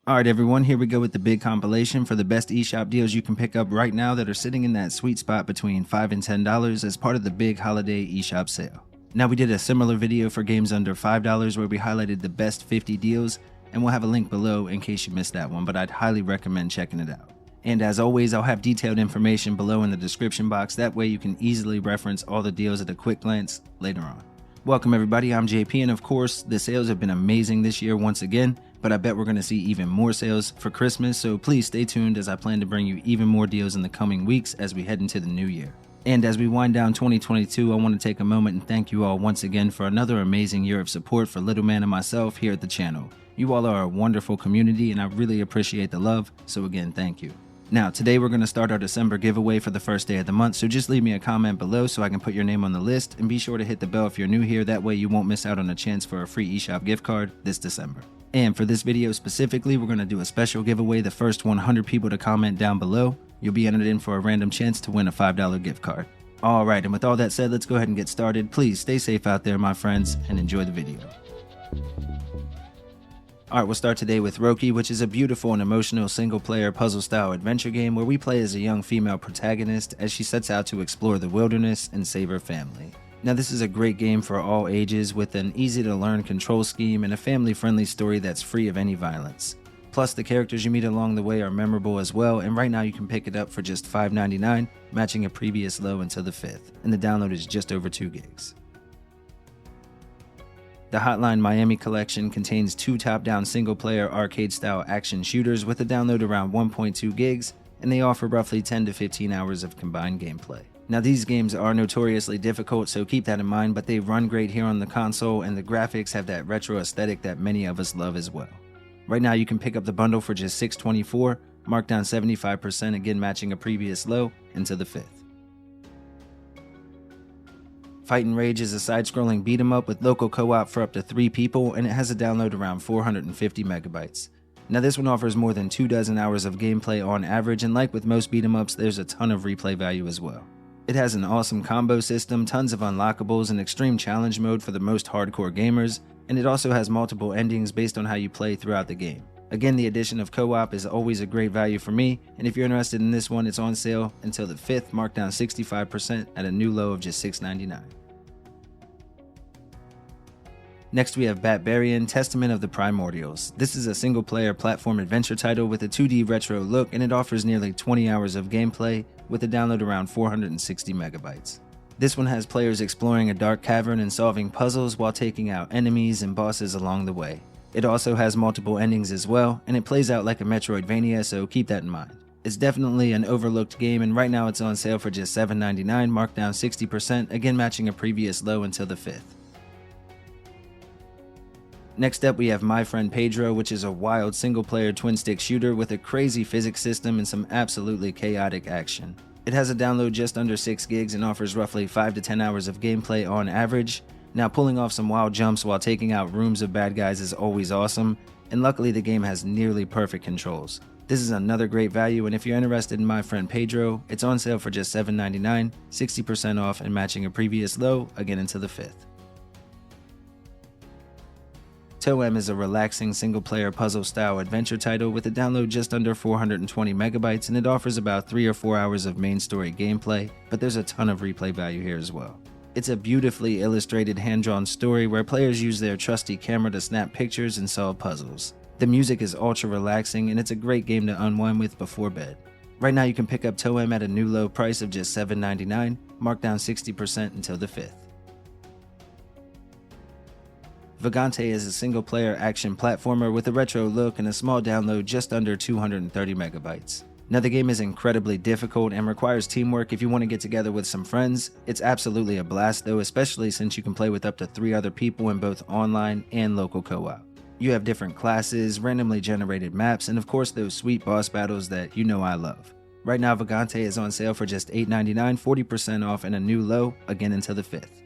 Alright everyone, here we go with the big compilation for the best eShop deals you can pick up right now that are sitting in that sweet spot between $5 and $10 as part of the big holiday eShop sale. Now we did a similar video for games under $5 where we highlighted the best 50 deals, and we'll have a link below in case you missed that one, but I'd highly recommend checking it out. And as always, I'll have detailed information below in the description box, that way you can easily reference all the deals at a quick glance later on. Welcome everybody, I'm JP, and of course, the sales have been amazing this year once again, but I bet we're going to see even more sales for Christmas, so please stay tuned as I plan to bring you even more deals in the coming weeks as we head into the new year. And as we wind down 2022, I want to take a moment and thank you all once again for another amazing year of support for Little Man and myself here at the channel. You all are a wonderful community and I really appreciate the love, so again, thank you. Now, today we're going to start our December giveaway for the first day of the month, so just leave me a comment below so I can put your name on the list, and be sure to hit the bell if you're new here, that way you won't miss out on a chance for a free eShop gift card this December. And for this video specifically, we're going to do a special giveaway. The first 100 people to comment down below, you'll be entered in for a random chance to win a $5 gift card. Alright, and with all that said, let's go ahead and get started. Please stay safe out there, my friends, and enjoy the video. Alright, we'll start today with Röki, which is a beautiful and emotional single-player puzzle-style adventure game where we play as a young female protagonist as she sets out to explore the wilderness and save her family. Now, this is a great game for all ages with an easy-to-learn control scheme and a family-friendly story that's free of any violence. Plus, the characters you meet along the way are memorable as well, and right now you can pick it up for just $5.99, matching a previous low until the 5th, and the download is just over 2 gigs. The Hotline Miami collection contains 2 top-down single-player arcade-style action shooters with a download around 1.2 gigs, and they offer roughly 10 to 15 hours of combined gameplay. Now, these games are notoriously difficult, so keep that in mind, but they run great here on the console, and the graphics have that retro aesthetic that many of us love as well. Right now, you can pick up the bundle for just $6.24, marked down 75%, again matching a previous low, until the 5th. Fight and Rage is a side-scrolling beat-em-up with local co-op for up to 3 people, and it has a download around 450 megabytes. Now, this one offers more than 24 hours of gameplay on average, and like with most beat-em-ups, there's a ton of replay value as well. It has an awesome combo system, tons of unlockables, and extreme challenge mode for the most hardcore gamers, and it also has multiple endings based on how you play throughout the game. Again, the addition of co-op is always a great value for me, and if you're interested in this one, it's on sale until the 5th, marked down 65% at a new low of just $6.99. Next we have Batbarian, Testament of the Primordials. This is a single-player platform adventure title with a 2D retro look, and it offers nearly 20 hours of gameplay with a download around 460 megabytes. This one has players exploring a dark cavern and solving puzzles while taking out enemies and bosses along the way. It also has multiple endings as well, and it plays out like a Metroidvania, so keep that in mind. It's definitely an overlooked game, and right now it's on sale for just $7.99, marked down 60%, again matching a previous low until the 5th. Next up we have My Friend Pedro, which is a wild single-player twin-stick shooter with a crazy physics system and some absolutely chaotic action. It has a download just under 6 gigs and offers roughly 5 to 10 hours of gameplay on average. Now, pulling off some wild jumps while taking out rooms of bad guys is always awesome, and luckily the game has nearly perfect controls. This is another great value, and if you're interested in My Friend Pedro, it's on sale for just $7.99, 60% off and matching a previous low, again into the 5th. TOEM is a relaxing single-player puzzle-style adventure title with a download just under 420 megabytes, and it offers about 3 or 4 hours of main story gameplay, but there's a ton of replay value here as well. It's a beautifully illustrated hand-drawn story where players use their trusty camera to snap pictures and solve puzzles. The music is ultra relaxing, and it's a great game to unwind with before bed. Right now you can pick up TOEM at a new low price of just $7.99, marked down 60% until the 5th. Vagante is a single-player action platformer with a retro look and a small download just under 230 megabytes. Now, the game is incredibly difficult and requires teamwork if you want to get together with some friends. It's absolutely a blast though, especially since you can play with up to 3 other people in both online and local co-op. You have different classes, randomly generated maps, and of course those sweet boss battles that you know I love. Right now, Vagante is on sale for just $8.99, 40% off and a new low, again until the 5th.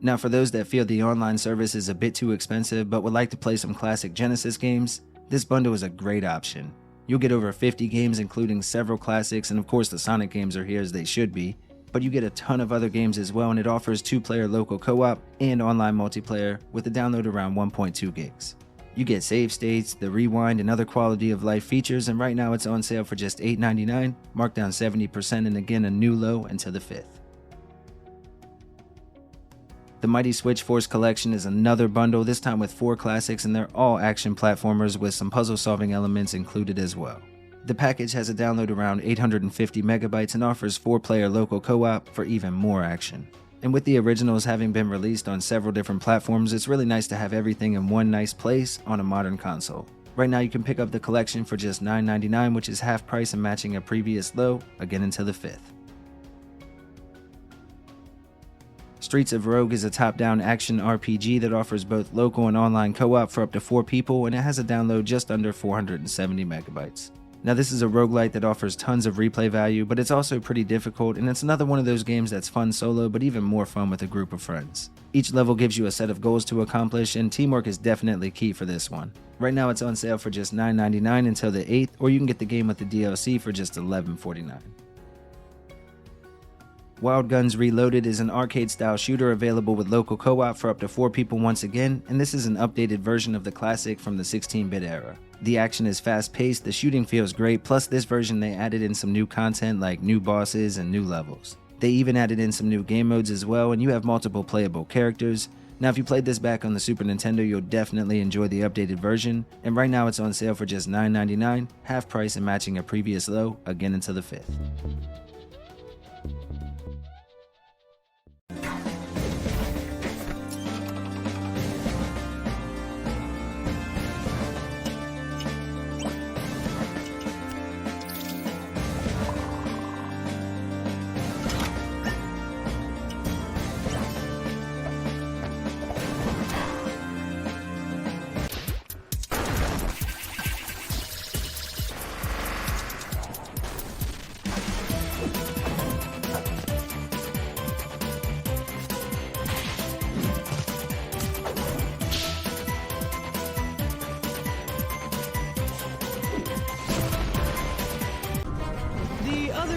Now, for those that feel the online service is a bit too expensive but would like to play some classic Genesis games, this bundle is a great option. You'll get over 50 games including several classics, and of course the Sonic games are here as they should be, but you get a ton of other games as well, and it offers 2-player local co-op and online multiplayer with a download around 1.2 gigs. You get save states, the rewind, and other quality of life features, and right now it's on sale for just $8.99, marked down 70%, and again a new low until the 5th. The Mighty Switch Force Collection is another bundle, this time with 4 classics, and they're all action platformers with some puzzle solving elements included as well. The package has a download around 850 megabytes and offers 4-player local co-op for even more action. And with the originals having been released on several different platforms, it's really nice to have everything in one nice place on a modern console. Right now you can pick up the collection for just $9.99, which is half price and matching a previous low, again until the 5th. Streets of Rogue is a top-down action RPG that offers both local and online co-op for up to 4 people, and it has a download just under 470 megabytes. Now this is a roguelite that offers tons of replay value, but it's also pretty difficult, and it's another one of those games that's fun solo, but even more fun with a group of friends. Each level gives you a set of goals to accomplish, and teamwork is definitely key for this one. Right now it's on sale for just $9.99 until the 8th, or you can get the game with the DLC for just $11.49. Wild Guns Reloaded is an arcade-style shooter available with local co-op for up to 4 people once again, and this is an updated version of the classic from the 16-bit era. The action is fast-paced, the shooting feels great, plus this version they added in some new content like new bosses and new levels. They even added in some new game modes as well, and you have multiple playable characters. Now if you played this back on the Super Nintendo, you'll definitely enjoy the updated version, and right now it's on sale for just $9.99, half price and matching a previous low, again until the 5th.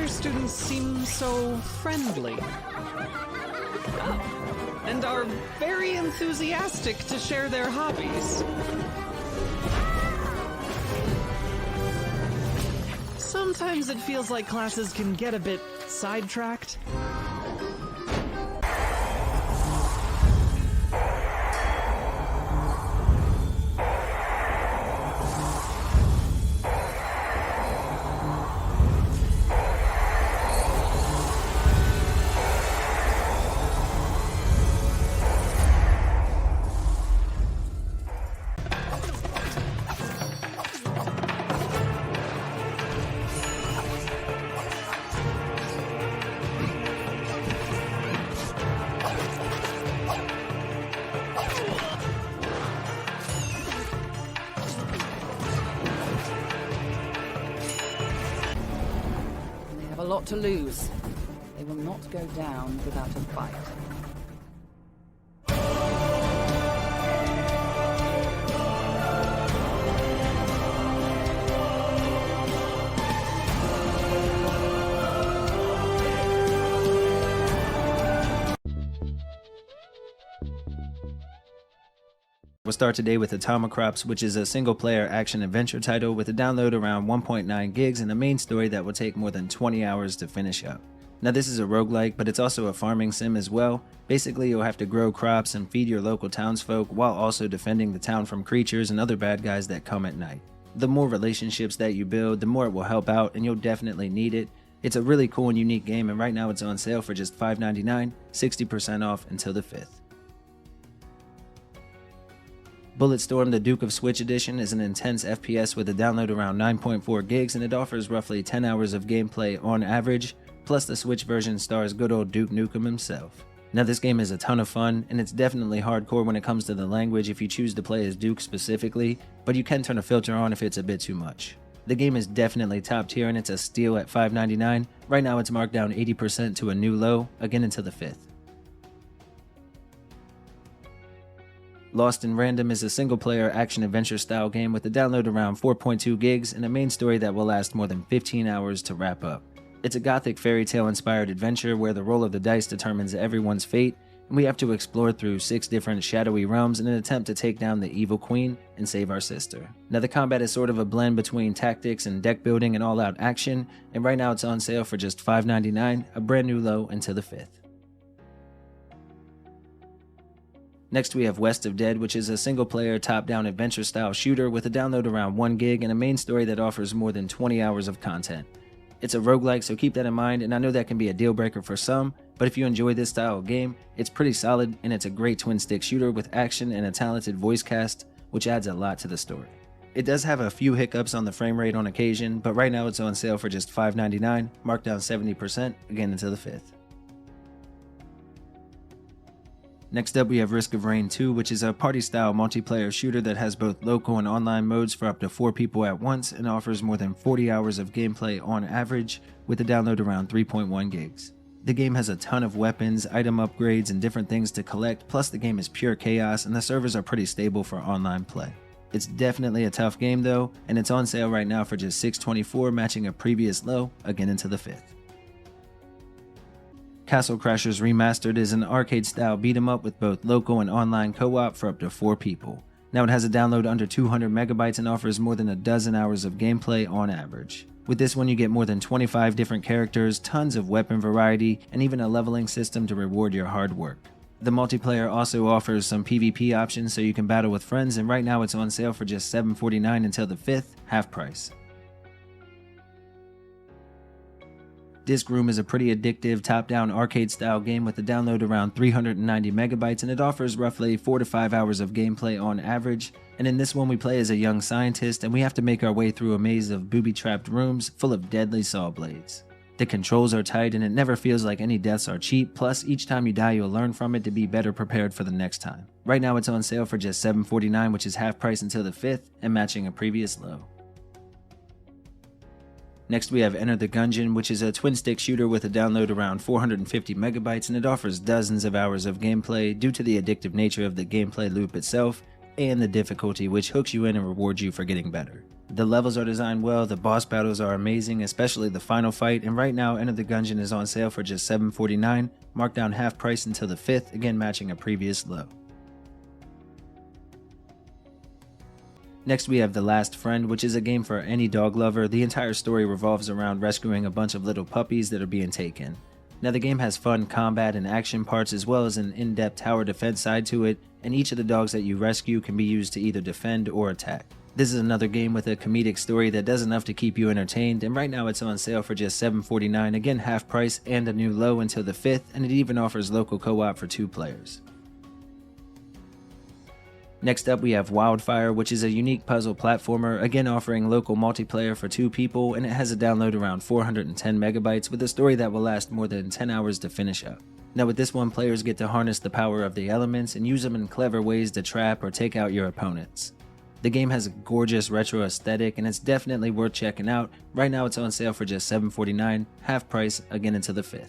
Students seem so friendly. Oh, and are very enthusiastic to share their hobbies. Sometimes it feels like classes can get a bit sidetracked. A lot to lose. They will not go down without a fight. We'll start today with Atomicrops, which is a single-player action-adventure title with a download around 1.9 gigs and a main story that will take more than 20 hours to finish up. Now this is a roguelike, but it's also a farming sim as well. Basically, you'll have to grow crops and feed your local townsfolk while also defending the town from creatures and other bad guys that come at night. The more relationships that you build, the more it will help out, and you'll definitely need it. It's a really cool and unique game, and right now it's on sale for just $5.99, 60% off until the 5th. Bulletstorm, the Duke of Switch edition, is an intense FPS with a download around 9.4 gigs, and it offers roughly 10 hours of gameplay on average, plus the Switch version stars good old Duke Nukem himself. Now this game is a ton of fun, and it's definitely hardcore when it comes to the language if you choose to play as Duke specifically, but you can turn a filter on if it's a bit too much. The game is definitely top tier, and it's a steal at $5.99. Right now it's marked down 80% to a new low, again until the 5th. Lost in Random is a single-player action-adventure style game with a download around 4.2 gigs and a main story that will last more than 15 hours to wrap up. It's a gothic fairy tale inspired adventure where the roll of the dice determines everyone's fate, and we have to explore through 6 different shadowy realms in an attempt to take down the evil queen and save our sister. Now the combat is sort of a blend between tactics and deck building and all-out action, and right now it's on sale for just $5.99, a brand new low until the 5th. Next we have West of Dead, which is a single-player top-down adventure-style shooter with a download around 1 gig and a main story that offers more than 20 hours of content. It's a roguelike, so keep that in mind, and I know that can be a deal-breaker for some, but if you enjoy this style of game, it's pretty solid, and it's a great twin-stick shooter with action and a talented voice cast, which adds a lot to the story. It does have a few hiccups on the frame rate on occasion, but right now it's on sale for just $5.99, marked down 70%, again until the 5th. Next up we have Risk of Rain 2, which is a party-style multiplayer shooter that has both local and online modes for up to 4 people at once and offers more than 40 hours of gameplay on average, with a download around 3.1 gigs. The game has a ton of weapons, item upgrades, and different things to collect, plus the game is pure chaos and the servers are pretty stable for online play. It's definitely a tough game though, and it's on sale right now for just $6.24, matching a previous low, again into the 5th. Castle Crashers Remastered is an arcade-style beat-em-up with both local and online co-op for up to 4 people. Now it has a download under 200 megabytes and offers more than a dozen hours of gameplay on average. With this one you get more than 25 different characters, tons of weapon variety, and even a leveling system to reward your hard work. The multiplayer also offers some PvP options so you can battle with friends, and right now it's on sale for just $7.49 until the 5th, half price. Disc Room is a pretty addictive top-down arcade-style game with a download around 390 megabytes, and it offers roughly 4 to 5 hours of gameplay on average. And in this one we play as a young scientist, and we have to make our way through a maze of booby-trapped rooms full of deadly saw blades. The controls are tight and it never feels like any deaths are cheap, plus each time you die you'll learn from it to be better prepared for the next time. Right now it's on sale for just $7.49, which is half price until the 5th, and matching a previous low. Next we have Enter the Gungeon, which is a twin-stick shooter with a download around 450 megabytes, and it offers dozens of hours of gameplay due to the addictive nature of the gameplay loop itself and the difficulty, which hooks you in and rewards you for getting better. The levels are designed well, the boss battles are amazing, especially the final fight, and right now Enter the Gungeon is on sale for just $7.49, marked down half price until the 5th, again matching a previous low. Next we have The Last Friend, which is a game for any dog lover. The entire story revolves around rescuing a bunch of little puppies that are being taken. Now the game has fun combat and action parts as well as an in-depth tower defense side to it, and each of the dogs that you rescue can be used to either defend or attack. This is another game with a comedic story that does enough to keep you entertained, and right now it's on sale for just $7.49, again half price and a new low until the 5th, and it even offers local co-op for 2 players. Next up we have Wildfire, which is a unique puzzle platformer, again offering local multiplayer for 2 people, and it has a download around 410 megabytes with a story that will last more than 10 hours to finish up. Now with this one, players get to harness the power of the elements and use them in clever ways to trap or take out your opponents. The game has a gorgeous retro aesthetic and it's definitely worth checking out. Right now it's on sale for just $7.49, half price, again into the 5th.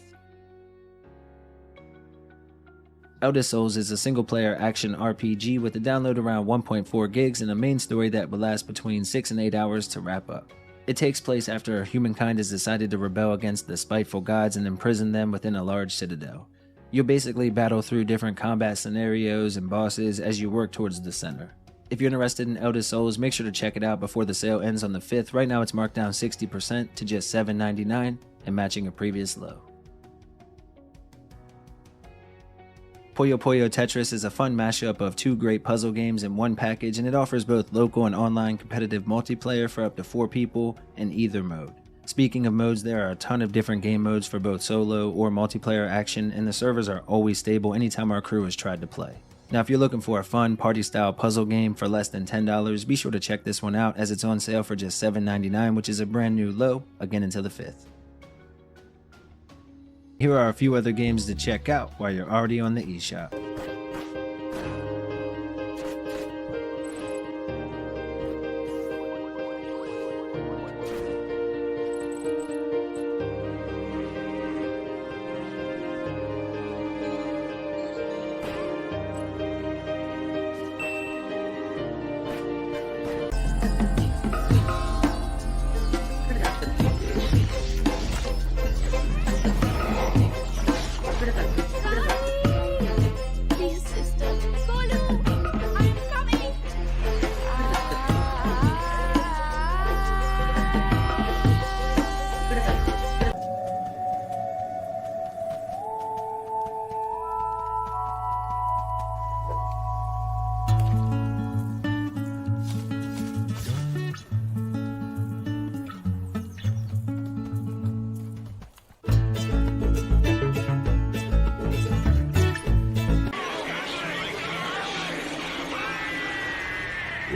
Eldest Souls is a single-player action RPG with a download around 1.4 gigs and a main story that will last between 6 and 8 hours to wrap up. It takes place after humankind has decided to rebel against the spiteful gods and imprison them within a large citadel. You'll basically battle through different combat scenarios and bosses as you work towards the center. If you're interested in Eldest Souls, make sure to check it out before the sale ends on the 5th. Right now it's marked down 60% to just $7.99 and matching a previous low. Puyo Puyo Tetris is a fun mashup of 2 great puzzle games in one package, and it offers both local and online competitive multiplayer for up to 4 people in either mode. Speaking of modes, there are a ton of different game modes for both solo or multiplayer action, and the servers are always stable anytime our crew has tried to play. Now if you're looking for a fun party-style puzzle game for less than $10, be sure to check this one out as it's on sale for just $7.99, which is a brand new low, again until the 5th. Here are a few other games to check out while you're already on the eShop.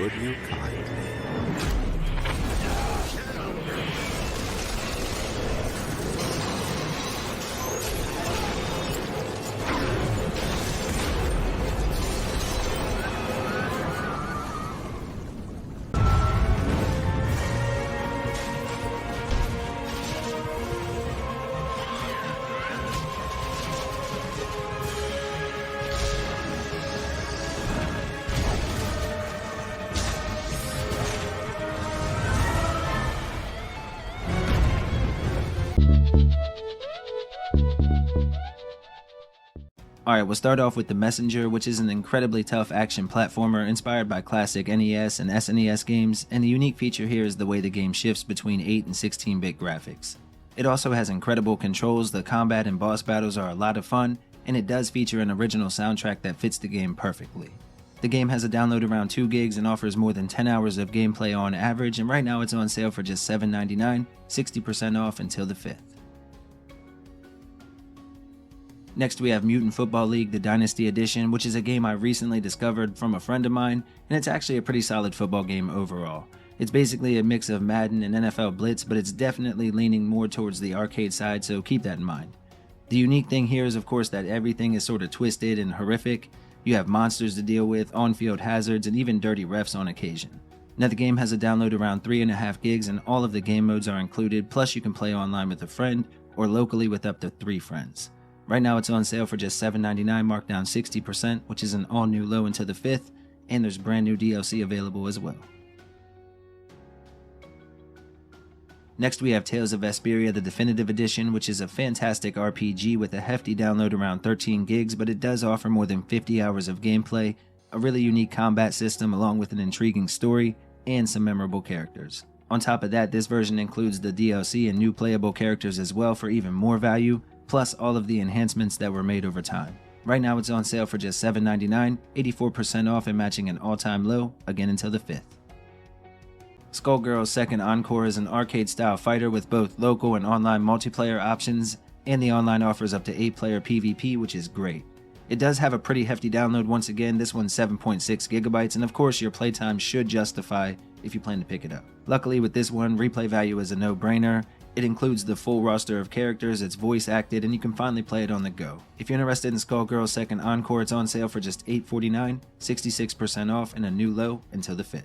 Would you kindly? Alright, we'll start off with The Messenger, which is an incredibly tough action platformer inspired by classic NES and SNES games, and the unique feature here is the way the game shifts between 8 and 16-bit graphics. It also has incredible controls, the combat and boss battles are a lot of fun, and it does feature an original soundtrack that fits the game perfectly. The game has a download around 2 gigs and offers more than 10 hours of gameplay on average, and right now it's on sale for just $7.99, 60% off until the 5th. Next we have Mutant Football League The Dynasty Edition, which is a game I recently discovered from a friend of mine, and it's actually a pretty solid football game overall. It's basically a mix of Madden and NFL Blitz, but it's definitely leaning more towards the arcade side, so keep that in mind. The unique thing here is of course that everything is sort of twisted and horrific. You have monsters to deal with, on-field hazards, and even dirty refs on occasion. Now the game has a download around 3.5 gigs and all of the game modes are included, plus you can play online with a friend or locally with up to 3 friends. Right now it's on sale for just $7.99, marked down 60%, which is an all-new low until the 5th, and there's brand new DLC available as well. Next we have Tales of Vesperia The Definitive Edition, which is a fantastic RPG with a hefty download around 13 gigs, but it does offer more than 50 hours of gameplay, a really unique combat system along with an intriguing story, and some memorable characters. On top of that, this version includes the DLC and new playable characters as well for even more value, plus all of the enhancements that were made over time. Right now it's on sale for just $7.99, 84% off and matching an all-time low, again until the 5th. Skullgirls Second Encore is an arcade-style fighter with both local and online multiplayer options, and the online offers up to 8-player PvP, which is great. It does have a pretty hefty download once again, this one's 7.6 gigabytes, and of course your playtime should justify if you plan to pick it up. Luckily with this one, replay value is a no-brainer. It includes the full roster of characters, it's voice acted, and you can finally play it on the go. If you're interested in Skullgirls Second Encore, it's on sale for just $8.49, 66% off, and a new low until the 5th.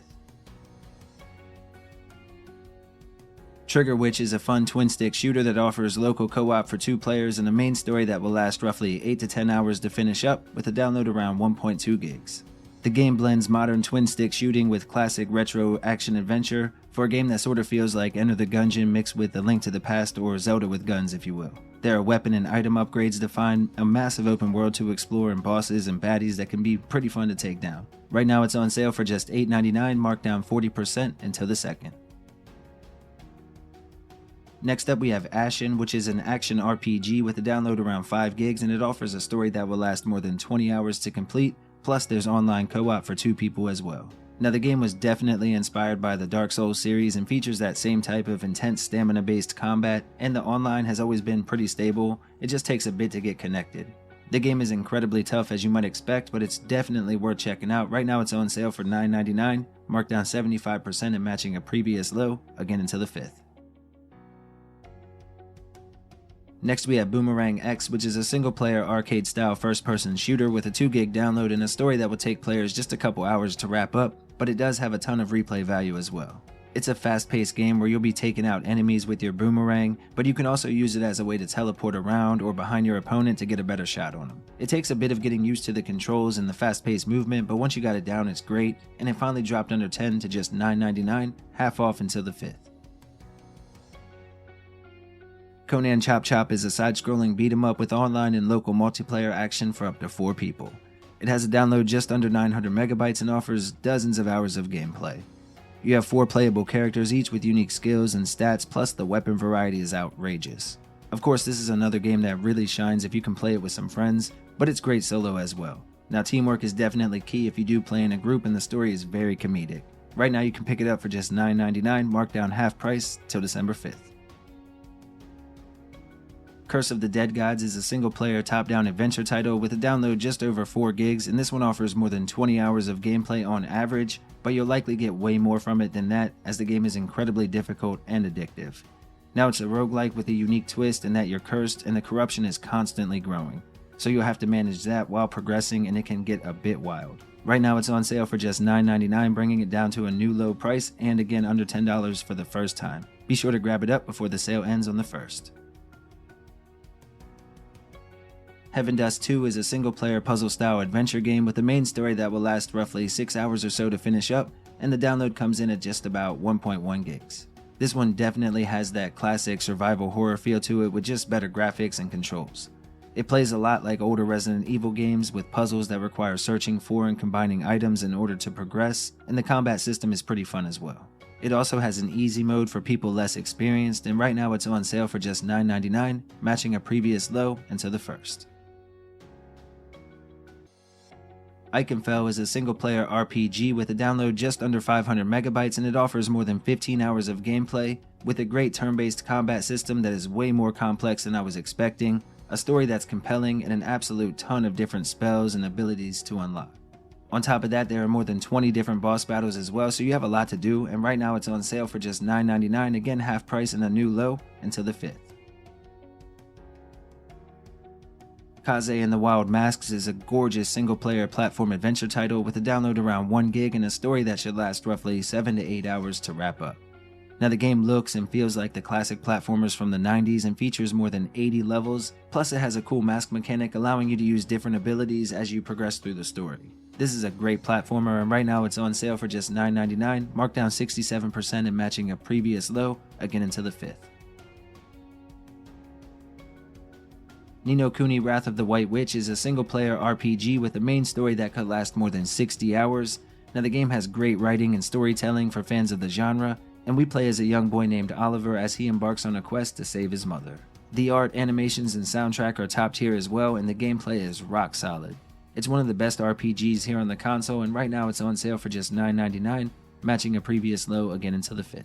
Trigger Witch is a fun twin-stick shooter that offers local co-op for 2 players and a main story that will last roughly 8 to 10 hours to finish up, with a download around 1.2 gigs. The game blends modern twin-stick shooting with classic retro action-adventure for a game that sort of feels like Enter the Gungeon mixed with A Link to the Past or Zelda with guns, if you will. There are weapon and item upgrades to find, a massive open world to explore, and bosses and baddies that can be pretty fun to take down. Right now it's on sale for just $8.99, marked down 40% until the 2nd. Next up we have Ashen, which is an action RPG with a download around 5 gigs, and it offers a story that will last more than 20 hours to complete, plus there's online co-op for 2 people as well. Now the game was definitely inspired by the Dark Souls series and features that same type of intense stamina based combat, and the online has always been pretty stable, it just takes a bit to get connected. The game is incredibly tough as you might expect, but it's definitely worth checking out. Right now it's on sale for $9.99, marked down 75% and matching a previous low, again until the 5th. Next we have Boomerang X, which is a single-player arcade-style first-person shooter with a 2 gig download and a story that will take players just a couple hours to wrap up, but it does have a ton of replay value as well. It's a fast-paced game where you'll be taking out enemies with your boomerang, but you can also use it as a way to teleport around or behind your opponent to get a better shot on them. It takes a bit of getting used to the controls and the fast-paced movement, but once you got it down it's great, and it finally dropped under 10 to just $9.99, half off until the 5th. Conan Chop Chop is a side-scrolling beat-em-up with online and local multiplayer action for up to 4 people. It has a download just under 900 megabytes and offers dozens of hours of gameplay. You have 4 playable characters, each with unique skills and stats, plus the weapon variety is outrageous. Of course, this is another game that really shines if you can play it with some friends, but it's great solo as well. Now, teamwork is definitely key if you do play in a group, and the story is very comedic. Right now you can pick it up for just $9.99, marked down half price till December 5th. Curse of the Dead Gods is a single-player top-down adventure title with a download just over 4 gigs, and this one offers more than 20 hours of gameplay on average, but you'll likely get way more from it than that, as the game is incredibly difficult and addictive. Now it's a roguelike with a unique twist in that you're cursed and the corruption is constantly growing, so you'll have to manage that while progressing, and it can get a bit wild. Right now it's on sale for just $9.99, bringing it down to a new low price, and again under $10 for the first time. Be sure to grab it up before the sale ends on the 1st. Heaven Dust 2 is a single-player puzzle-style adventure game with a main story that will last roughly 6 hours or so to finish up, and the download comes in at just about 1.1 gigs. This one definitely has that classic survival horror feel to it with just better graphics and controls. It plays a lot like older Resident Evil games with puzzles that require searching for and combining items in order to progress, and the combat system is pretty fun as well. It also has an easy mode for people less experienced, and right now it's on sale for just $9.99, matching a previous low until the 1st. Iconoclasts is a single-player RPG with a download just under 500 megabytes, and it offers more than 15 hours of gameplay with a great turn-based combat system that is way more complex than I was expecting, a story that's compelling, and an absolute ton of different spells and abilities to unlock. On top of that, there are more than 20 different boss battles as well, so you have a lot to do, and right now it's on sale for just $9.99, again half price and a new low until the 5th. Kaze and the Wild Masks is a gorgeous single-player platform adventure title with a download around 1 gig and a story that should last roughly 7 to 8 hours to wrap up. Now the game looks and feels like the classic platformers from the 90s and features more than 80 levels, plus it has a cool mask mechanic allowing you to use different abilities as you progress through the story. This is a great platformer, and right now it's on sale for just $9.99, marked down 67% and matching a previous low, again until the 5th. Ni no Kuni Wrath of the White Witch is a single-player RPG with a main story that could last more than 60 hours. Now the game has great writing and storytelling for fans of the genre, and we play as a young boy named Oliver as he embarks on a quest to save his mother. The art, animations, and soundtrack are top tier as well, and the gameplay is rock solid. It's one of the best RPGs here on the console, and right now it's on sale for just $9.99, matching a previous low again until the 5th.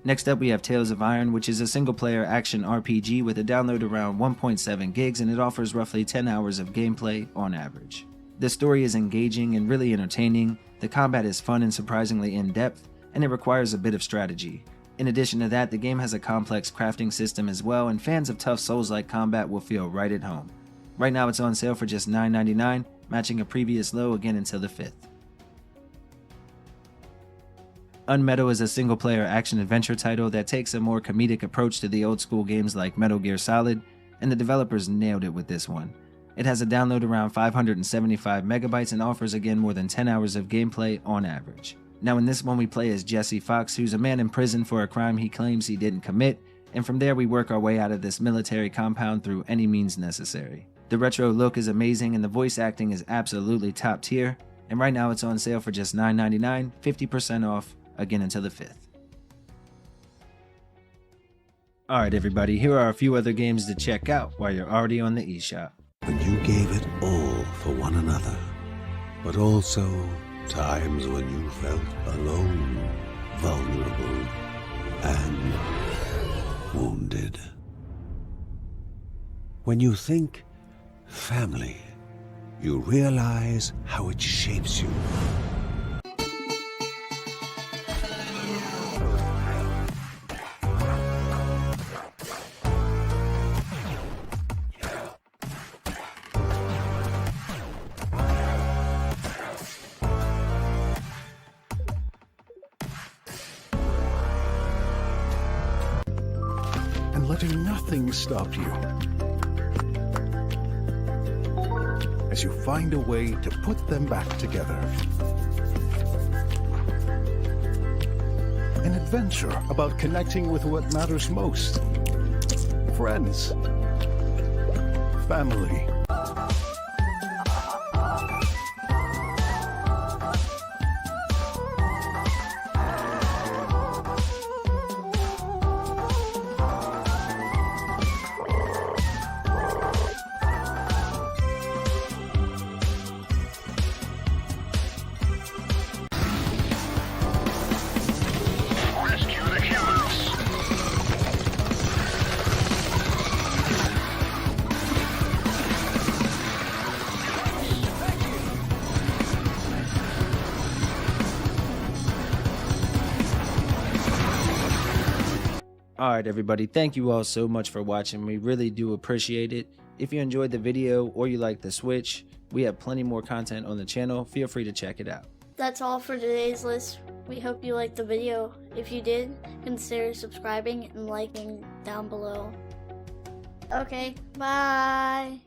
Next up we have Tales of Iron, which is a single-player action RPG with a download around 1.7 gigs, and it offers roughly 10 hours of gameplay on average. The story is engaging and really entertaining, the combat is fun and surprisingly in-depth, and it requires a bit of strategy. In addition to that, the game has a complex crafting system as well, and fans of tough Souls-like combat will feel right at home. Right now it's on sale for just $9.99, matching a previous low again until the 5th. Unmetal is a single-player action-adventure title that takes a more comedic approach to the old-school games like Metal Gear Solid, and the developers nailed it with this one. It has a download around 575 megabytes and offers again more than 10 hours of gameplay on average. Now in this one we play as Jesse Fox, who's a man in prison for a crime he claims he didn't commit, and from there we work our way out of this military compound through any means necessary. The retro look is amazing and the voice acting is absolutely top tier, and right now it's on sale for just $9.99, 50% off, again until the 5th. Alright everybody, here are a few other games to check out while you're already on the eShop. When you gave it all for one another, but also times when you felt alone, vulnerable, and wounded. When you think family, you realize how it shapes you. Letting nothing stop you as you find a way to put them back together. An adventure about connecting with what matters most. Friends. Family. Alright everybody, thank you all so much for watching. We really do appreciate it. If you enjoyed the video or you like the Switch, we have plenty more content on the channel. Feel free to check it out. That's all for today's list. We hope you liked the video. If you did, consider subscribing and liking down below. Okay, bye!